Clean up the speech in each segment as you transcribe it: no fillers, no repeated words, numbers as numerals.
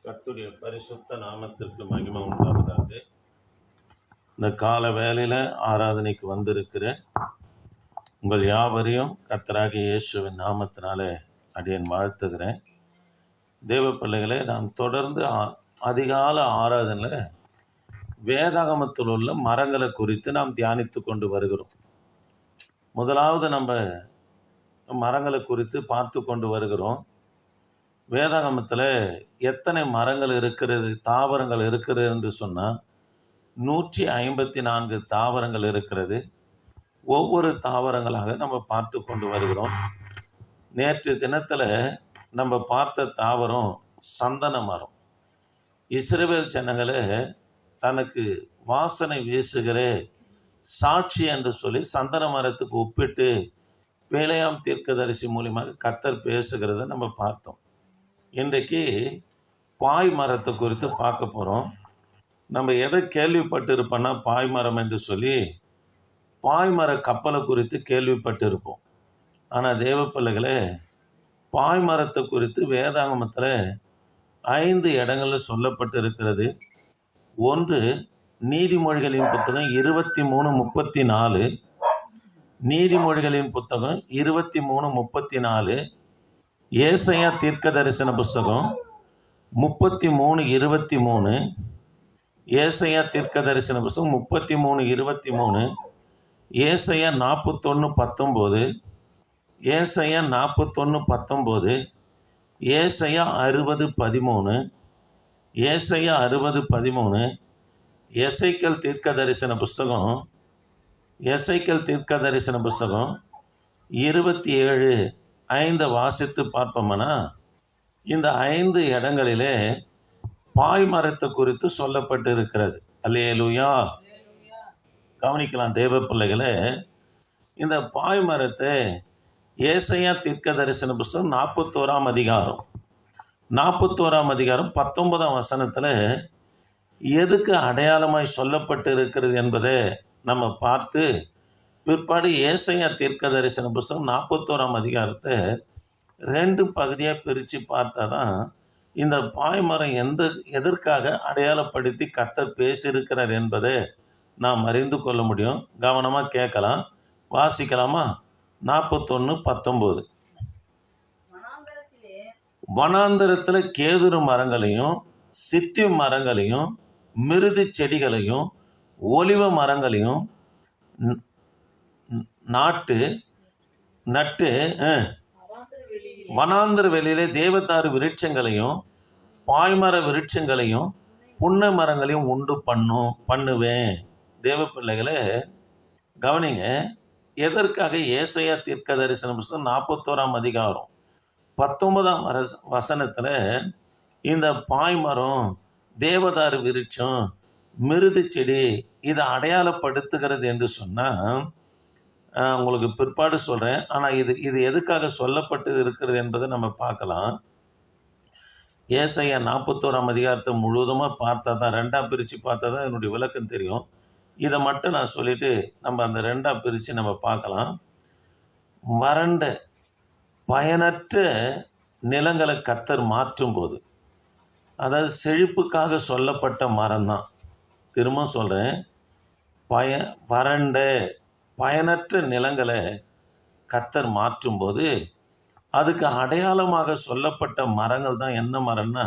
கர்த்தருடைய பரிசுத்த நாமத்திற்கு மகிமை உண்டாவதாக. இந்த கால வேளையில் ஆராதனைக்கு வந்திருக்கிற உங்கள் யாவரையும் கர்த்தராகிய இயேசுவின் நாமத்தினாலே அடியேன் வாழ்த்துகிறேன். தேவ பிள்ளைகளே, நாம் தொடர்ந்து அதிகால ஆராதனையில் வேதாகமத்தில் உள்ள மரங்களை குறித்து நாம் தியானித்து கொண்டு வருகிறோம். முதலாவது நம்ம மரங்களை குறித்து பார்த்து கொண்டு வருகிறோம். வேதாகமத்தில் எத்தனை மரங்கள் இருக்கிறது, தாவரங்கள் இருக்கிறது என்று சொன்னால் 154 தாவரங்கள் இருக்கிறது. ஒவ்வொரு தாவரங்களாக நம்ம பார்த்து கொண்டு வருகிறோம். நேற்று தினத்தில் நம்ம பார்த்த தாவரம் சந்தன மரம். இஸ்ரவேல் ஜனங்களை தனக்கு வாசனை வீசுகிற சாட்சி என்று சொல்லி சந்தன மரத்துக்கு ஒப்பிட்டு பேழையாம் தீர்க்கதரிசி மூலியமாக கர்த்தர் பேசுகிறத நம்ம பார்த்தோம். இன்றைக்கு பாய் மரத்தை குறித்து பார்க்க போகிறோம். நம்ம எதை கேள்விப்பட்டு இருப்போம்னா பாய்மரம் என்று சொல்லி பாய்மர கப்பலை குறித்து கேள்விப்பட்டு இருப்போம். ஆனால் தேவ பிள்ளைகளே, பாய்மரத்தை குறித்து வேதாகமத்தில் 5 இடங்களில் சொல்லப்பட்டு இருக்கிறது. ஒன்று நீதிமொழிகளின் புத்தகம் 23:34, நீதிமொழிகளின் புத்தகம் 23:34, ஏசாயா தீர்க்க தரிசன புஸ்தகம் 33:23, ஏசாயா தீர்க்க தரிசன புஸ்தகம் 33:23, ஏசாயா 41:19, ஏசாயா 41:19, ஏசாயா 60:13, ஏசாயா 60:13, எசேக்கியேல் தீர்க்க தரிசன புஸ்தகம் 27:5 வாசித்து பார்ப்போம்னா இந்த 5 இடங்களிலே பாய்மரத்தை குறித்து சொல்லப்பட்டு இருக்கிறது. அல்லேலூயா. கவனிக்கலாம் தேவ பிள்ளைகளே. இந்த பாய்மரத்தை ஏசாயா தீர்க்க தரிசன புஸ்தகம் 41 அதிகாரம் 19 வசனத்தில் எதுக்கு அடையாளமாய் சொல்லப்பட்டு இருக்கிறது என்பதை நம்ம பார்த்து பிற்பாடு ஏசாயா தீர்க்க தரிசன புஸ்தகம் 41 அதிகாரத்தை 2 பகுதியாக பிரித்து பார்த்தா தான் இந்த பாய்மரம் எதற்காக அடையாளப்படுத்தி கர்த்தர் பேசியிருக்கிறார் என்பதை நாம் அறிந்து கொள்ள முடியும். கவனமாக கேட்கலாம். வாசிக்கலாமா? 41:19. வனாந்தரத்தில் கேதுரு மரங்களையும் சித்தி மரங்களையும் மிருது செடிகளையும் ஒலிவ மரங்களையும் நட்டு வனாந்தர வெளியிலே தேவதாரு விருட்சங்களையும் பாய்மர விருட்சங்களையும் புன்னை மரங்களையும் உண்டு பண்ணுவேன். தேவ பிள்ளைகளை கவனிங்க. எதற்காக ஏசாயா தீர்க்க தரிசன புஸ்தகம் 41 அதிகாரம் 19 வசனத்தில் இந்த பாய்மரம் தேவதாரு விருட்சம் மிருது செடி இதை அடையாளப்படுத்துகிறது என்று சொன்னால் உங்களுக்கு பிற்பாடு சொல்கிறேன். ஆனால் இது எதுக்காக சொல்லப்பட்டு இருக்கிறது என்பதை நம்ம பார்க்கலாம். ஏசாயா 41 அதிகாரத்தை முழுவதுமாக பார்த்தா தான், 2 பிரித்து பார்த்தா தான் என்னுடைய விளக்கம் தெரியும். இதை மட்டும் நான் சொல்லிவிட்டு நம்ம அந்த 2 பிரித்து நம்ம பார்க்கலாம். வறண்ட பயனற்ற நிலங்களை கர்த்தர் மாற்றும் போது, அதாவது செழிப்புக்காக சொல்லப்பட்ட மரம் தான். திரும்ப சொல்கிறேன், வறண்ட பயனற்ற நிலங்களை கர்த்தர் மாற்றும்போது அதுக்கு அடையாளமாக சொல்லப்பட்ட மரங்கள் தான் என்ன மரம்னா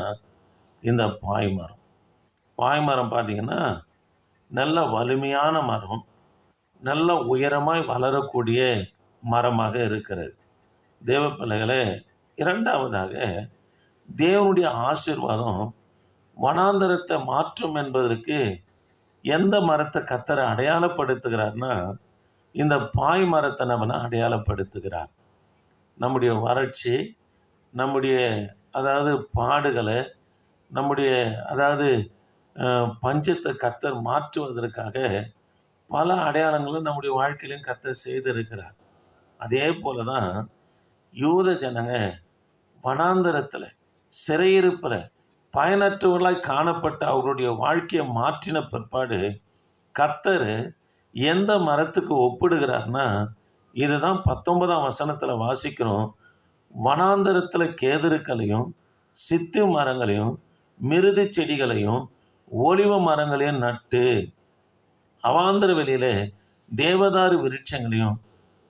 இந்த பாய்மரம். பாய்மரம் பார்த்திங்கன்னா நல்ல வலிமையான மரம், நல்ல உயரமாய் வளரக்கூடிய மரமாக இருக்கிறது. தேவ பிள்ளைகளே, 2வதாக தேவனுடைய ஆசீர்வாதம் வனாந்தரத்தை மாற்றும் என்பதற்கு எந்த மரத்தை கர்த்தரை அடையாளப்படுத்துகிறார்னா இந்த பாய் மரத்தை நம்ம அடையாளப்படுத்துகிறார். நம்முடைய வறட்சி, நம்முடைய பாடுகளை, நம்முடைய பஞ்சத்தை கர்த்தர் மாற்றுவதற்காக பல அடையாளங்களும் நம்முடைய வாழ்க்கையிலையும் கர்த்தர் செய்திருக்கிறார். அதே போல தான் யூத ஜனங்க வனாந்தரத்தில் சிறையிருப்பில் பயனற்றவர்களாய் காணப்பட்ட அவருடைய வாழ்க்கையை மாற்றின பிற்பாடு கர்த்தர் எந்த மரத்துக்கு ஒப்பிடுகிறார்னா இதுதான் 19 வசனத்தில் வாசிக்கிறோம். வனாந்தரத்தில் கேதுருக்களையும் சித்து மரங்களையும் மிருது செடிகளையும் ஒலிவ மரங்களையும் நட்டு அவாந்தர வெளியில தேவதாரு விருட்சங்களையும்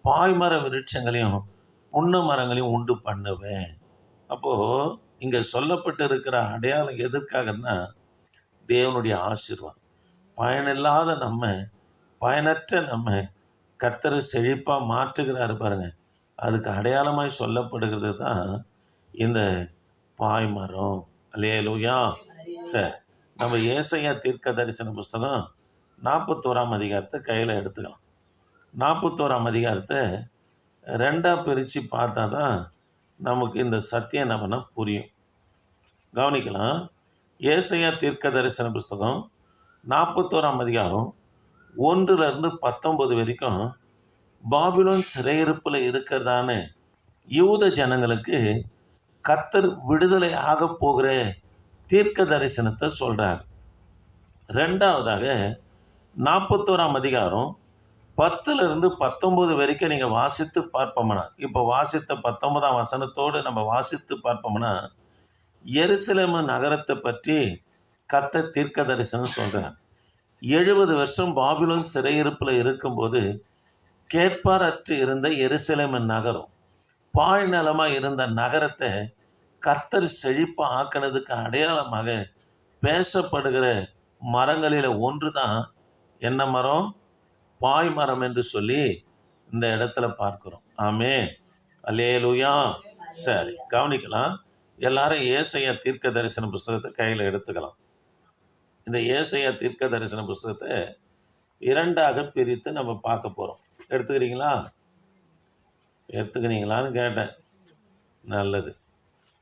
பாய்மர விருட்சங்களையும் புன்ன மரங்களையும் உண்டு பண்ணுவேன். அப்போது இங்கே சொல்லப்பட்டு இருக்கிற அடையாளம் எதற்காகன்னா தேவனுடைய ஆசீர்வாதம். பயனில்லாத நம்ம, பயனற்ற நம்ம கர்த்தர் செழிப்பாக மாற்றுகிறாரு பாருங்க. அதுக்கு அடையாளமாய் சொல்லப்படுகிறது தான் இந்த பாய்மரம். அல்லேலூயா. சரி, நம்ம ஏசாயா தீர்க்க தரிசன புஸ்தகம் 41ஆம் அதிகாரத்தை கையில் எடுத்துக்கலாம். 41ஆம் அதிகாரத்தை ரெண்டாக பிரித்து பார்த்தா தான் நமக்கு இந்த சத்தியம் என்ன பண்ண புரியும். கவனிக்கலாம். ஏசாயா தீர்க்க தரிசன புஸ்தகம் 41ஆம் அதிகாரம் 1-19 வரைக்கும் பாபிலோன் சிறையிருப்பில் இருக்கிறதான யூத ஜனங்களுக்கு கர்த்தர் விடுதலை ஆக போகிற தீர்க்க தரிசனத்தை சொல்கிறார். ரெண்டாவதாக 41ஆம் அதிகாரம் 10-19 வரைக்கும் நீங்கள் வாசித்து பார்ப்போம்னா, இப்போ வாசித்த 19ஆம் வசனத்தோடு நம்ம வாசித்து பார்ப்போம்னா, எருசலேம் நகரத்தை பற்றி கர்த்தர் தீர்க்க தரிசனம் சொல்கிறார். 70 வருஷம் பாபிலோன் சிறையிருப்பில் இருக்கும்போது கேட்பாரற்று இருந்த எருசலேம் நகரம், பாழ் நிலமாக இருந்த நகரத்தை கர்த்தர் செழிப்பாக ஆக்கினதுக்கு அடையாளமாக பேசப்படுகிற மரங்களில் ஒன்று தான் என்ன மரம்? பாய் மரம் என்று சொல்லி இந்த இடத்துல பார்க்கிறோம். ஆமென், அல்லேலூயா. சரி, கவனிக்கலாம். எல்லாரும் ஏசாயா தீர்க்க தரிசன புஸ்தகத்தை கையில் எடுத்துக்கலாம். இந்த ஏசாயா தீர்க்க தரிசன புஸ்தகத்தை 2ஆக பிரித்து நம்ம பார்க்க போகிறோம். எடுத்துக்கிறீங்களான்னு கேட்டேன். நல்லது,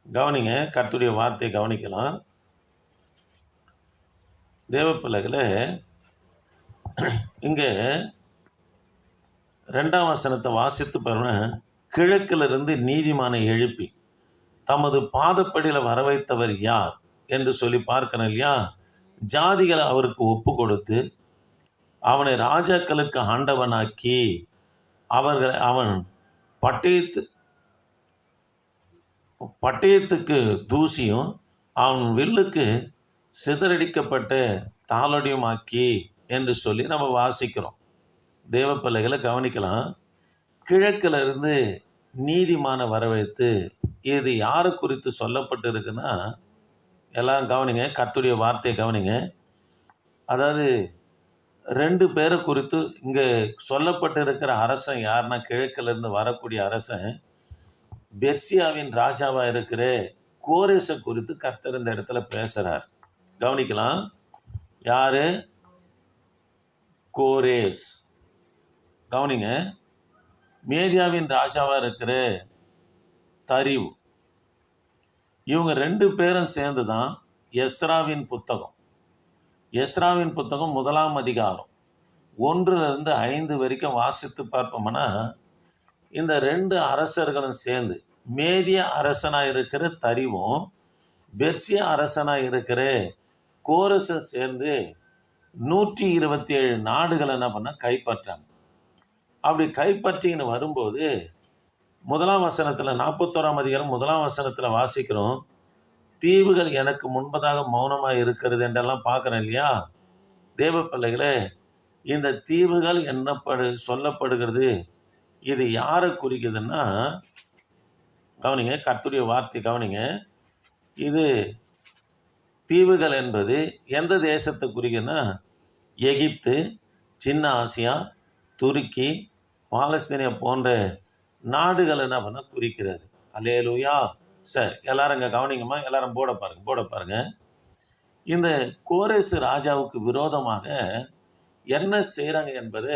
கவனிங்க. கர்த்தருடைய வார்த்தையை கவனிக்கலாம். தேவ பிள்ளைகளே, இங்கே 2ஆம் வசனத்தை வாசித்து பாருங்க. கிழக்கிலிருந்து நீதிமானை எழுப்பி தமது பாதப்படியில் வர வைத்தவர் யார் என்று சொல்லி பார்க்கணும் இல்லையா? ஜாதிகளை அவருக்கு ஒப்பு கொடுத்து அவனை ராஜாக்களுக்கு ஆண்டவனாக்கி அவன் பட்டயத்துக்கு தூசியும் அவன் வில்லுக்கு சிதறடிக்கப்பட்ட தாளடியுமாக்கி என்று சொல்லி நம்ம வாசிக்கிறோம். தேவ பிள்ளைகளை கவனிக்கலாம். கிழக்கில் இருந்து நீதிமான வரவழைத்து, இது யாரை குறித்து சொல்லப்பட்டு இருக்குன்னா, எல்லாம் கவனிங்க, கர்த்தருடைய வார்த்தையை கவனிங்க. அதாவது 2 பேரை குறித்து இங்கே சொல்லப்பட்டு இருக்கிற அரசன் யாருன்னா, கிழக்கிலிருந்து வரக்கூடிய அரசன் பெர்சியாவின் ராஜாவாக இருக்கிற கோரேசை குறித்து கர்த்தர் இந்த இடத்துல பேசுகிறார். கவனிக்கலாம். யாரு? கோரேஸ். கவனிங்க. மேதியாவின் ராஜாவாக இருக்கிற தரிவு. இவங்க 2 பேரும் சேர்ந்து தான் எஸ்ராவின் புத்தகம் 1ஆம் அதிகாரம் 1-5 வரைக்கும் வாசித்து பார்ப்போம்னா, இந்த 2 அரசர்களும் சேர்ந்து மேதிய அரசனாக இருக்கிற தரிவும் பெர்சியா அரசனாக இருக்கிற கோரஸும் சேர்ந்து 127 நாடுகளை என்ன பண்ண கைப்பற்றாங்க. அப்படி கைப்பற்றின்னு வரும்போது 1ஆம் வசனத்தில் 41ஆம் அதிகாரம் 1ஆம் வசனத்தில் வாசிக்கிறோம். தீவுகள் எனக்கு முன்பதாக மௌனமாக இருக்கிறது என்றெல்லாம் பார்க்குறேன் இல்லையா? தேவ பிள்ளைகளே, இந்த தீவுகள் சொல்லப்படுகிறது. இது யாரை குறிக்குதுன்னா, கவனிங்க, கர்த்தருடைய வார்த்தை கவனிங்க. இது தீவுகள் என்பது எந்த தேசத்தை குறிக்குதுன்னா, எகிப்து, சின்ன ஆசியா, துருக்கி, பாலஸ்தீனியா போன்ற நாடுகள் என்ன பண்ண குறிக்கிறது. அல்லேலூயா. சரி, எல்லாரும் இங்கே கவனிங்கம்மா. எல்லாரும் போட பாருங்க. இந்த கோரேசு ராஜாவுக்கு விரோதமாக என்ன செய்கிறாங்க என்பது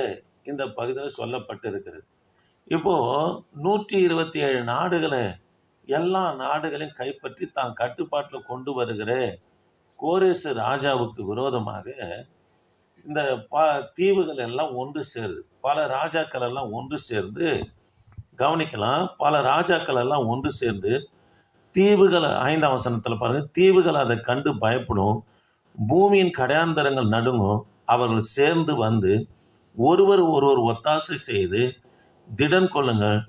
இந்த பகுதியில் சொல்லப்பட்டு இருக்கிறது. இப்போது 127 நாடுகளை, எல்லா நாடுகளையும் கைப்பற்றி தான் கட்டுப்பாட்டில் கொண்டு வருகிற கோரேசு ராஜாவுக்கு விரோதமாக இந்த தீவுகள் எல்லாம் ஒன்று சேருது. பல ராஜாக்கள் எல்லாம் ஒன்று சேர்ந்து, கவனிக்கலாம், பல ராஜாக்கள் எல்லாம் ஒன்று சேர்ந்து தீவுகள் 5ஆம் வசனத்தில் பாருங்கள். தீவுகள் அதை கண்டு பயப்படும், பூமியின் கடையாந்தரங்கள் நடுங்கும். அவர்கள் சேர்ந்து வந்து ஒருவர் ஒத்தாசை செய்து திடன் கொள்ளுங்கள்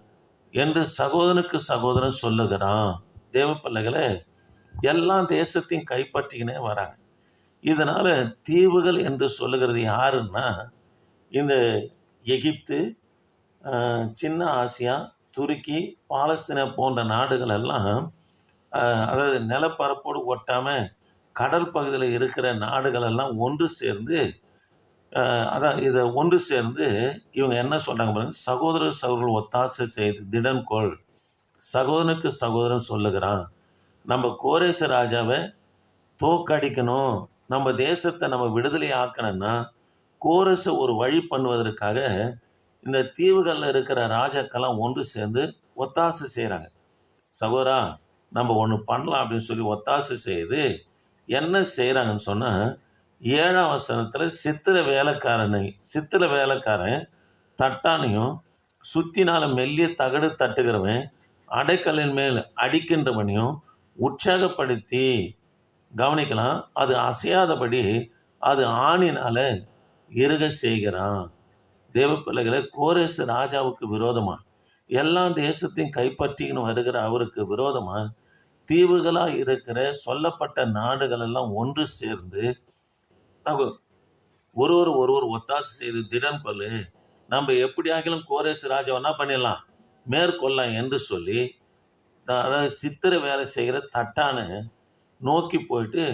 என்று சகோதரனுக்கு சகோதரன் சொல்லுகிறான். தேவ பிள்ளைகளே, எல்லா தேசத்தையும் கைப்பற்றிக்கினே வராங்க. இதனால் தீவுகள் என்று சொல்லுகிறது யாருன்னா, இந்த எகிப்து, சின்ன ஆசியா, துருக்கி, பாலஸ்தீனா போன்ற நாடுகள் எல்லாம், அதாவது நிலப்பரப்போடு ஒட்டாமல் கடல் பகுதியில் இருக்கிற நாடுகள் எல்லாம் ஒன்று சேர்ந்து, அதான் இதை ஒன்று சேர்ந்து இவங்க என்ன சொல்கிறாங்க பாருங்க, சகோதரர் சகோதரர்கள் ஒத்தாசை செய்து திடன்கொள், சகோதரனுக்கு சகோதரன் சொல்லுகிறான், நம்ம கோரேச ராஜாவை தோக்கடிக்கணும், நம்ம தேசத்தை நம்ம விடுதலை ஆக்கணும்னா கோரஸை ஒரு வழி பண்ணுவதற்காக இந்த தீவுகளில் இருக்கிற ராஜாக்கெல்லாம் ஒன்று சேர்ந்து ஒத்தாசை செய்கிறாங்க. சகோதரா, நம்ம ஒன்று பண்ணலாம் அப்படின்னு சொல்லி ஒத்தாசை செய்து என்ன செய்கிறாங்கன்னு சொன்னால், 7ஆம் வசனத்தில் சித்திர வேலைக்காரன் தட்டானையும் சுத்தினால மெல்லிய தகடு தட்டுகிறவன் அடைக்கலின் மேல் அடிக்கின்றவனையும் உற்சாகப்படுத்தி, கவனிக்கலாம், அது அசையாதபடி அது ஆணினால இருக செய்கிறான். தேவ பிள்ளைகளை, கோரேசு ராஜாவுக்கு விரோதமாக எல்லா தேசத்தையும் கைப்பற்றின்னு வருகிற அவருக்கு விரோதமாக தீவுகளாக இருக்கிற சொல்லப்பட்ட நாடுகள் எல்லாம் ஒன்று சேர்ந்து ஒருவர் ஒத்தாசை செய்து திடன் கொள்ளு, நம்ம எப்படி ஆகிலும் கோரேசு ராஜாவை என்ன பண்ணிடலாம், மேற்கொள்ளலாம் என்று சொல்லி, அதாவது சித்திர வேலை செய்கிற தட்டான நோக்கி போயிட்டு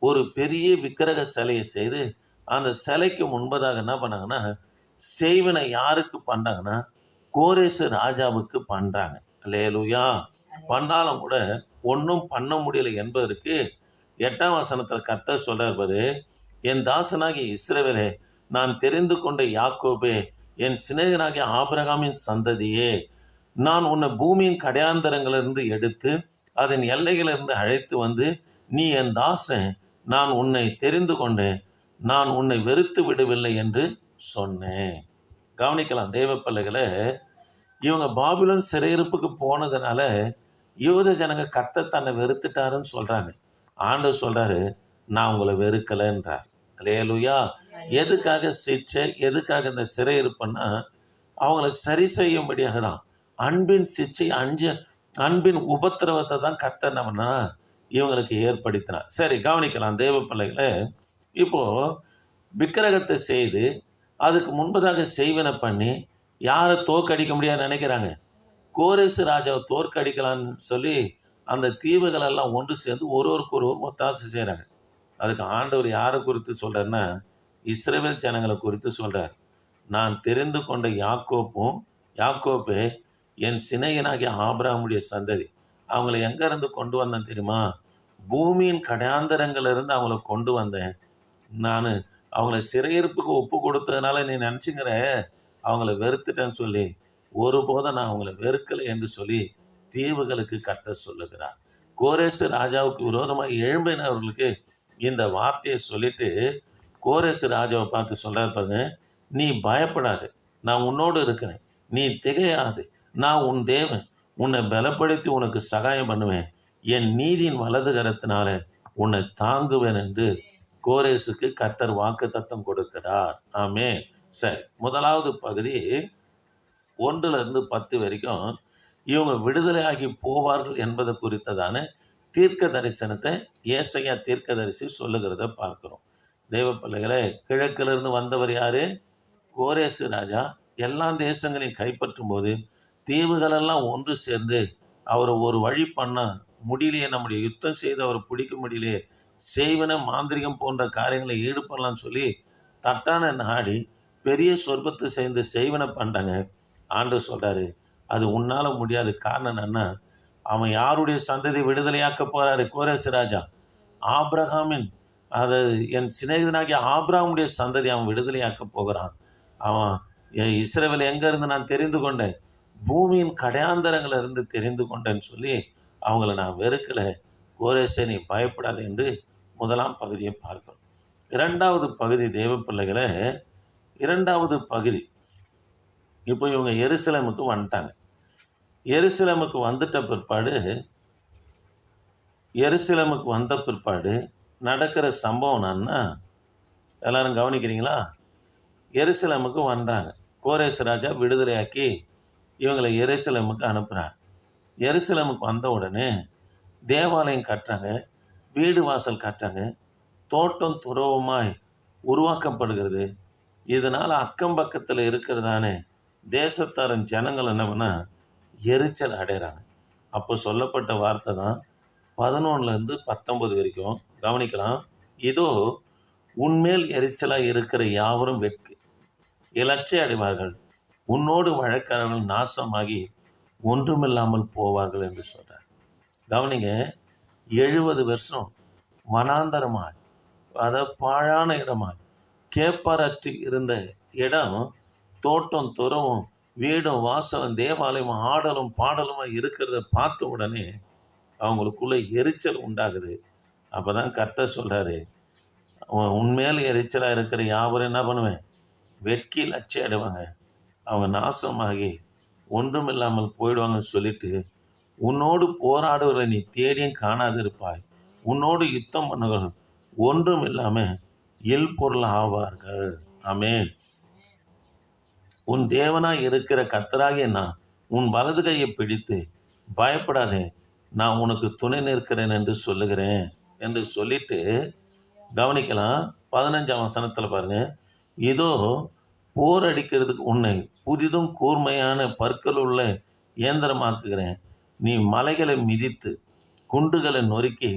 ஒரு பெரிய விக்கிரக சிலையை செய்து அந்த சிலைக்கு முன்பதாக என்ன பண்ணாங்கன்னா, செய்வினை யாருக்கு பண்ணுறாங்கன்னா, கோரேசு ராஜாவுக்கு பண்ணுறாங்க. அல்லேலூயா. பண்ணாலும் கூட ஒன்றும் பண்ண முடியலை என்பதற்கு 8ஆம் வசனத்தில் கர்த்தர் சொல்றார் பாரு, என் தாசனாகிய இஸ்ரவேலே, நான் தெரிந்து கொண்ட யாக்கோபே, என் சிநேகனாகிய ஆபிரகாமின் சந்ததியே, நான் உன்னை பூமியின் கடையாந்தரங்களிலிருந்து எடுத்து அதன் எல்லைகளிலிருந்து அழைத்து வந்து, நீ என் தாசன், நான் உன்னை தெரிந்து கொண்டேன், நான் உன்னை வெறுத்து விடவில்லை என்று சொன்னேன். கவனிக்கலாம் தேவ பிள்ளைகளை, இவங்க பாபிலோன் சிறையிருப்புக்கு போனதுனால யூத ஜனங்க கர்த்தர் தன்னை வெறுத்துட்டாருன்னு சொல்கிறாங்க. ஆண்டவர் சொல்கிறாரு, நான் உங்களை வெறுக்கலைன்றார். அல்லேலூயா. எதுக்காக சிக்ஷை, எதுக்காக இந்த சிறையிருப்புன்னா, அவங்கள சரி செய்யும்படியாக தான். அன்பின் சிக்ஷை, அன்பின் உபத்திரவத்தை தான் கர்த்தர் நம்மனா இவங்களுக்கு ஏற்படுத்தினார். சரி, கவனிக்கலாம் தேவ பிள்ளைகளை. இப்போது விக்கிரகத்தை செய்து அதுக்கு முன்பதாக செய்வனை பண்ணி யாரை தோற்கடிக்க முடியாது நினைக்கிறாங்க, கோரேசு ராஜாவை தோற்கடிக்கலான்னு சொல்லி அந்த தீவுகளெல்லாம் ஒன்று சேர்ந்து ஒருவருக்கு ஒத்தாசை செய்கிறாங்க. அதுக்கு ஆண்டவர் யாரை குறித்து சொல்கிறாருன்னா, இஸ்ரவேல் ஜனங்களை குறித்து சொல்கிறார். நான் தெரிந்து கொண்ட யாக்கோப்பே என் சிநேகனாகிய ஆபிரகாமுடைய சந்ததி. அவங்கள எங்கேருந்து கொண்டு வந்தேன் தெரியுமா? பூமியின் கடையாந்தரங்களிலிருந்து அவங்கள கொண்டு வந்தேன். நான் அவங்கள சிறையிருப்புக்கு ஒப்பு கொடுத்ததுனால நீ நினச்சிங்கிற அவங்கள வெறுத்துட்டேன்னு சொல்லி, ஒருபோதும் நான் அவங்கள வெறுக்கலை என்று சொல்லி தீவுகளுக்கு கர்த்தர் சொல்லுகிறார். கோரேசு ராஜாவுக்கு விரோதமாக எழும்பினவர்களுக்கு இந்த வார்த்தையை சொல்லிட்டு கோரேசு ராஜாவை பார்த்து சொல்கிறார் பாருங்க, நீ பயப்படாது, நான் உன்னோடு இருக்கிறேன், நீ திகையாது, நான் உன் தேவன், உன்னை பலப்படுத்தி உனக்கு சகாயம் பண்ணுவேன், என் நீதியின் வலது கரத்தினால உன்னை தாங்குவேன் என்று கோரேசுக்கு கர்த்தர் வாக்கு தத்தம் கொடுக்கிறார். ஆமே. சரி, முதலாவது பகுதி 1-10 வரைக்கும் இவங்க விடுதலையாகி போவார்கள் என்பதை குறித்ததான தீர்க்க தரிசனத்தை ஏசாயா தீர்க்கதரிசி சொல்லுகிறத பார்க்கிறோம். தேவ பிள்ளைகளை, கிழக்கிலிருந்து வந்தவர் யாரு? கோரேசு ராஜா. எல்லா தேசங்களையும் கைப்பற்றும் போது தீவுகளெல்லாம் ஒன்று சேர்ந்து அவரை ஒரு வழி பண்ண முடியலையே, நம்முடைய யுத்தம் செய்து அவரை பிடிக்க முடியலையே, செய்வன மாந்திரிகம் போன்ற காரியங்களை ஈடுபடலாம்னு சொல்லி தட்டான நாடி பெரிய சொற்பத்தை சேர்ந்து செய்வனை பண்ணுறாங்க. ஆண்டவர் சொல்கிறாரு, அது உன்னால் முடியாது. காரணம் என்னன்னா, அவன் யாருடைய சந்ததி விடுதலையாக்க போகிறாரு? கோரேசு ராஜா ஆபிரகாமின், அதாவது என் சிநேகிதனாகிய ஆபிரகாமுடைய சந்ததி அவன் விடுதலையாக்க போகிறான். அவன் இஸ்ரவேல் எங்கேருந்து நான் தெரிந்து கொண்டேன், பூமியின் கடையாந்தரங்களை இருந்து தெரிந்து கொண்டேன்னு சொல்லி அவங்கள நான் வெறுக்கலை. கோரேசே, நீ பயப்படாது என்று முதலாம் பகுதியை பார்க்கிறோம். 2வது பகுதி தேவ பிள்ளைகளை, 2வது பகுதி இப்போ இவங்க எருசலேமுக்கு வந்துட்டாங்க. எருசலேமுக்கு வந்த பிற்பாடு நடக்கிற சம்பவம் என்னன்னா, எல்லாரும் கவனிக்கிறீங்களா? எருசலேமுக்கு வந்தாங்க. கோரேசு ராஜா விடுதலையாக்கி இவங்களை எருசலேமுக்கு அனுப்புகிறார். எருசலேமுக்கு வந்த உடனே தேவாலயம் கட்டுறாங்க, வீடு வாசல் கட்டுறாங்க, தோட்டம் துறவுமாய் உருவாக்கப்படுகிறது. இதனால் அக்கம் பக்கத்தில் இருக்கிறதான தேசத்தாரின் ஜனங்கள் என்ன பண்ணால் எரிச்சல் அடைகிறாங்க. அப்போ சொல்லப்பட்ட வார்த்தை தான் 11லேருந்து 19 வரைக்கும் கவனிக்கலாம். இதோ உன்மேல் எரிச்சலாக இருக்கிற யாவரும் இலட்சை அடைவார்கள், உன்னோடு வழக்காரர்கள் நாசமாகி ஒன்றுமில்லாமல் போவார்கள் என்று சொல்கிறார். கவனிங்க, 70 வருஷம் வனாந்தரமாய், அதாவது பாழான இடமாய், கேப்பாரற்று இருந்த இடம் தோட்டம் துறவும் வீடும் வாசலும் தேவாலயம் ஆடலும் பாடலுமாக இருக்கிறத பார்த்த உடனே அவங்களுக்குள்ள எரிச்சல் உண்டாகுது. அப்போ தான் கர்த்தர் சொல்கிறாரு, உண்மையில் எரிச்சலாக இருக்கிற யாவரும் என்ன பண்ணுவேன், வெட்கி லட்சை அடைவாங்க, அவங்க நாசமாகி ஒன்றும் இல்லாமல் போயிடுவாங்கன்னு சொல்லிட்டு, உன்னோடு போராடுவதை நீ தேடியும் காணாது இருப்பாய், உன்னோடு யுத்தம் பண்ணுகள் ஒன்றும் இல்லாமல் இல்பொருள் ஆவார்கள். ஆமென். உன் தேவனாய் இருக்கிற கர்த்தராகிய நான் உன் வலது கையை பிடித்து பயப்படாதே, நான் உனக்கு துணை நிற்கிறேன் என்று சொல்லுகிறேன் என்று சொல்லிட்டு கவனிக்கலாம். 15ஆம் வசனத்தில் பாருங்க, இதோ போர் அடிக்கிறதுக்கு உன்னை புதிதும் கூர்மையான பற்கள் உள்ள இயந்திரமாக்குகிறேன், நீ மலைகளை மிதித்து குண்டுகளை நொறுக்கி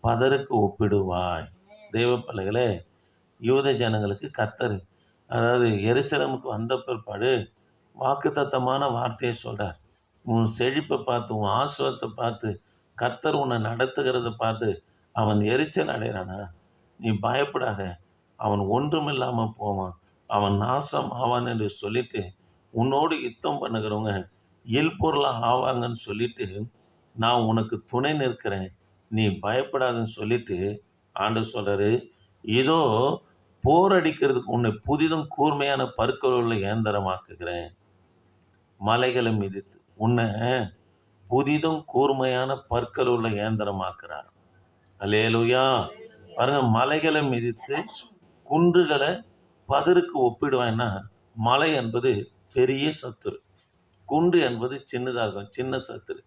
பதருக்கு ஒப்பிடுவாய். தெய்வ பிள்ளைகளே, யூத ஜனங்களுக்கு கர்த்தர், அதாவது எருசலேமுக்கு வந்த பிற்பாடு வாக்குத்தத்தமான வார்த்தையை சொல்கிறார். உன் செழிப்பை பார்த்து, உன் ஆசுவத்தை பார்த்து, கர்த்தர் உன்னை நடத்துகிறத பார்த்து அவன் எரிச்சல் அடைகிறானா, நீ பயப்படாத, அவன் ஒன்றும் இல்லாமல் போவான், அவன் நாசம் ஆவான் என்று சொல்லிட்டு, உன்னோடு யுத்தம் பண்ணுகிறவங்க இல்பொருளாக ஆவாங்கன்னு சொல்லிட்டு, நான் உனக்கு துணை நிற்கிறேன், நீ பயப்படாதுன்னு சொல்லிட்டு ஆண்டவர் சொல்கிறாரு, இதோ போர் அடிக்கிறதுக்கு உன்னை புதிதும் கூர்மையான பற்கள் உள்ள இயந்திரமாக்குகிறேன், மலைகளை மிதித்து உன்னை புதிதும் கூர்மையான பற்கள் உள்ள இயந்திரமாக்குறார். அல்லேலூயா. பாருங்க, மலைகளை மிதித்து குன்றுகளை பதருக்கு ஒப்பிடுவான்னா, மலை என்பது பெரிய சத்துரு, குன்று என்பது சின்னதாக இருக்கும், சின்ன சத்துரு.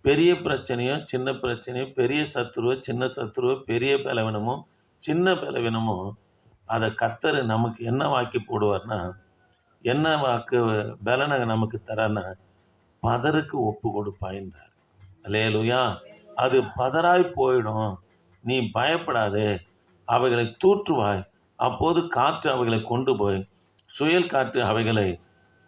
பெரிய பிரச்சனையோ சின்ன பிரச்சனையோ, பெரிய சத்துருவோ சின்ன சத்துருவோ, பெரிய பலவீனமோ சின்ன பலவீனமோ, அதை கர்த்தர் நமக்கு என்ன வாக்கி போடுவார்னா, என்ன வாக்கு பலனை நமக்கு தரான்னா, பதருக்கு ஒப்பு கொடுப்பாயின்றார். அல்லேலூயா. அது பதராய் போயிடும், நீ பயப்படாதே, அவைகளை தூற்றுவாய், அப்போது காற்று அவைகளை கொண்டு போய் சுயல் காற்று அவைகளை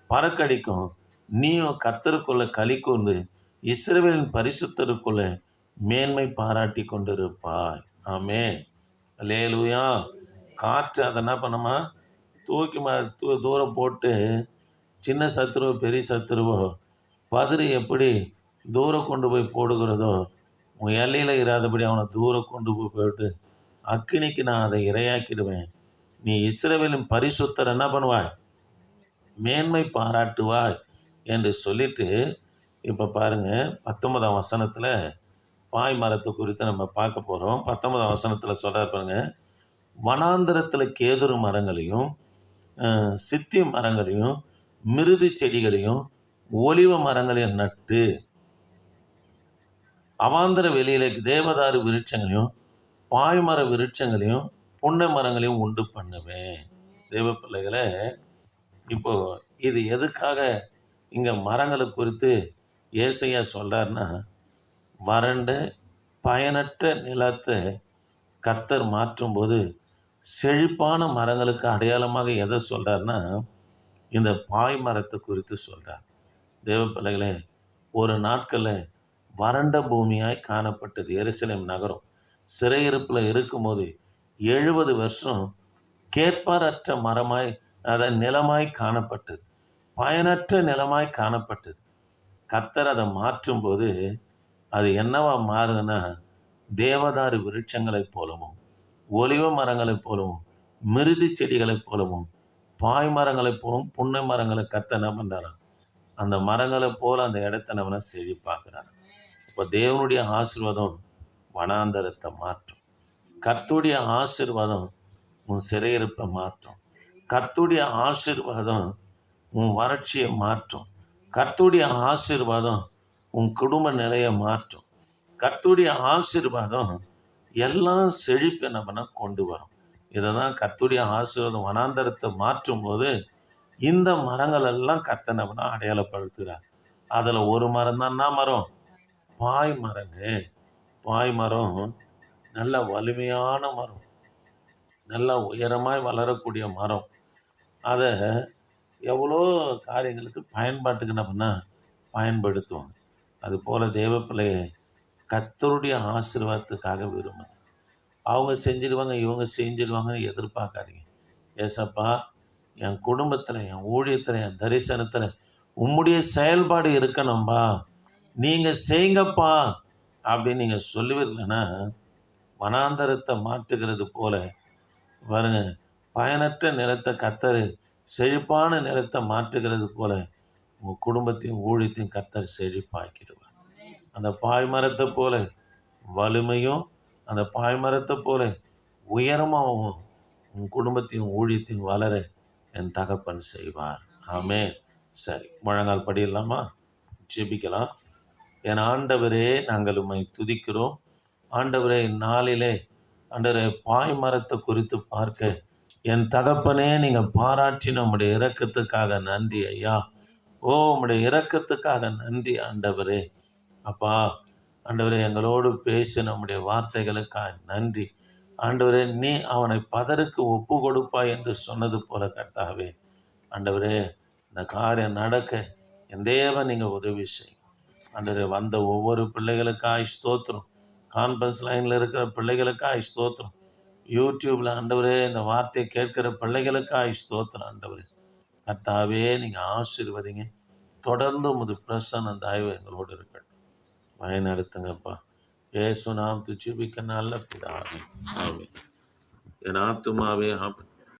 பறக்கடிக்கும், நீயும் கர்த்தருக்குள்ள களி கூர்ந்து இஸ்ரவேலின் பரிசுத்தருக்குள்ள மேன்மை பாராட்டி கொண்டிருப்பாய். ஆமென். அல்லேலூயா. காற்று அதை என்ன பண்ணுமா, தூக்கி தூரம் போட்டு, சின்ன சத்துருவோ பெரிய சத்துருவோ பதறி எப்படி தூரம் கொண்டு போய் போடுகிறதோ, உன் எல்லையில் இராதபடி அவனை தூரம் கொண்டு போயிட்டு அக்கினிக்கு நான் அதை இரையாக்கிடுவேன், நீ இஸ்ரவேலின் பரிசுத்தர் என்ன பண்ணுவாய், மேன்மை பாராட்டுவாய் என்று சொல்லிட்டு, இப்போ பாருங்கள் 19ஆம் வசனத்தில் பாய் மரத்தை குறித்து நம்ம பார்க்க போகிறோம். 19ஆம் வசனத்தில் சொல்கிறார் பாருங்க, வனாந்தரத்தில் கேதுரு மரங்களையும் சித்தி மரங்களையும் மிருது செடிகளையும் ஒலிவ மரங்களையும் நட்டு, அவாந்தர வெளியில தேவதாரு விருட்சங்களையும் பாய்மர விருட்சங்களையும் புன்னை மரங்களையும் உண்டு பண்ணுவேன். தேவ பிள்ளைகளை, இப்போ இது எதுக்காக இங்கே மரங்களை குறித்து ஏசையா சொல்கிறாருன்னா, வறண்ட பயனற்ற நிலத்தை கர்த்தர் மாற்றும்போது செழிப்பான மரங்களுக்கு அடையாளமாக எதை சொல்கிறாருன்னா, இந்த பாய் மரத்தை குறித்து சொல்கிறார். தேவ பிள்ளைகளே, ஒரு நாட்களில் வறண்ட பூமியாய் காணப்பட்டது எருசலேம் நகரம். சிறையிருப்பில் இருக்கும்போது 70 வருஷம் கேட்பாரற்ற மரமாய், அதை நிலமாய் காணப்பட்டது, பயனற்ற நிலமாய் காணப்பட்டது. கர்த்தர் அதை மாற்றும்போது அது என்னவா மாறுதுன்னா, தேவதாரு விருட்சங்களைப் போலவும் ஒலிவ மரங்களைப் போலவும் மிருது செடிகளைப் போலவும் பாய் மரங்களைப் போலவும் புன்னை மரங்களை கர்த்தர் என்ன பண்ணுறாராம், அந்த மரங்களை போல அந்த இடத்த நம்ம செழிப்பாக்குறாரு. இப்போ தேவனுடைய ஆசீர்வாதம் வனாந்தரத்தை மாற்றும், கர்த்தருடைய ஆசீர்வாதம் உன் சிறையிருப்பை மாற்றும், கர்த்தருடைய ஆசீர்வாதம் உன் வறட்சியை மாற்றும், கர்த்தருடைய ஆசீர்வாதம் உன் குடும்ப நிலையை மாற்றும், கர்த்தருடைய ஆசீர்வாதம் எல்லாம் செழிப்பு என்ன பண்ண கொண்டு வரும். இதை தான் கர்த்தருடைய ஆசீர்வாதம் வனாந்தரத்தை மாற்றும் போது இந்த மரங்கள் எல்லாம் கர்த்தர் என்ன பண்ண அடையாளப்படுத்துகிறார். அதில் ஒரு மரம் தான் என்ன மரம்? பாய் மரங்க. பாய் மரம் நல்ல வலிமையான மரம், நல்ல உயரமாய் வளரக்கூடிய மரம். அதை எவ்வளோ காரியங்களுக்கு பயன்பாட்டுக்கு என்ன பண்ணால் பயன்படுத்துவாங்க. அதுபோல் தேவ பிள்ளையை கர்த்தருடைய ஆசீர்வாதத்துக்காக விரும்புங்க. அவங்க செஞ்சிடுவாங்க, இவங்க செஞ்சிடுவாங்கன்னு எதிர்பார்க்காதீங்க. ஏசப்பா, என் குடும்பத்தில், என் ஊழியத்தில், என் தரிசனத்தில் உம்முடைய செயல்பாடு இருக்கணும்பா, நீங்கள் செய்யுங்கப்பா அப்படின்னு நீங்கள் சொல்லுவீர்கள்னா வனாந்தரத்தை மாற்றுகிறது போல பாருங்க, பயனற்ற நிலத்தை கர்த்தர் செழிப்பான நிலத்தை மாற்றுகிறது போல உங்கள் குடும்பத்தையும் ஊழியத்தையும் கர்த்தர் செழிப்பாக்கிடுவார். அந்த பாய்மரத்தை போல வலிமையும், அந்த பாய்மரத்தை போல உயரமாகவும் உன் குடும்பத்தையும் ஊழியத்தையும் வளர என் தகப்பன் செய்வார். ஆமென். சரி, முழங்கால் படியிடலாமா? ஜெபிக்கலாம். என் ஆண்டவரே, நாங்கள் உம்மை துதிக்கிறோம். ஆண்டவரே, நாளிலே ஆண்டவரே பாய்மரத்தை குறித்து பார்க்க என் தகப்பனே நீங்கள் பாராட்டின உம்முடைய இரக்கத்துக்காக நன்றி ஐயா. ஓ, உம்முடைய இரக்கத்துக்காக நன்றி ஆண்டவரே. அப்பா ஆண்டவரே, எங்களோடு பேசி நம்முடைய வார்த்தைகளுக்காக நன்றி ஆண்டவரே. நீ அவனை பதருக்கு ஒப்பு கொடுப்பாய் என்று சொன்னது போல கர்த்தாவே ஆண்டவரே, இந்த காரியம் நடக்க என் தேவன் நீங்கள் உதவி செய்யும் ஆண்டவரே. வந்த ஒவ்வொரு பிள்ளைகளுக்காய் ஸ்தோத்திரம். கான்ஃபரன்ஸ் லைனில் இருக்கிற பிள்ளைகளுக்காய் ஸ்தோத்திரம். யூடியூப்பில் ஆண்டவரே இந்த வார்த்தையை கேட்கிற பிள்ளைகளுக்காய் ஸ்தோத்திரம் ஆண்டவரே. கர்த்தாவே, நீங்கள் ஆசீர்வதிங்க. தொடர்ந்து உமது பிரசன்ன தயவு எங்களோடு இருக்கட்டும். பயனடுத்துங்கப்பா. இயேசு நாமத்தில் ஜெபிக்க நல்ல பிதாவே. ஆமென். என் ஆத்துமாவே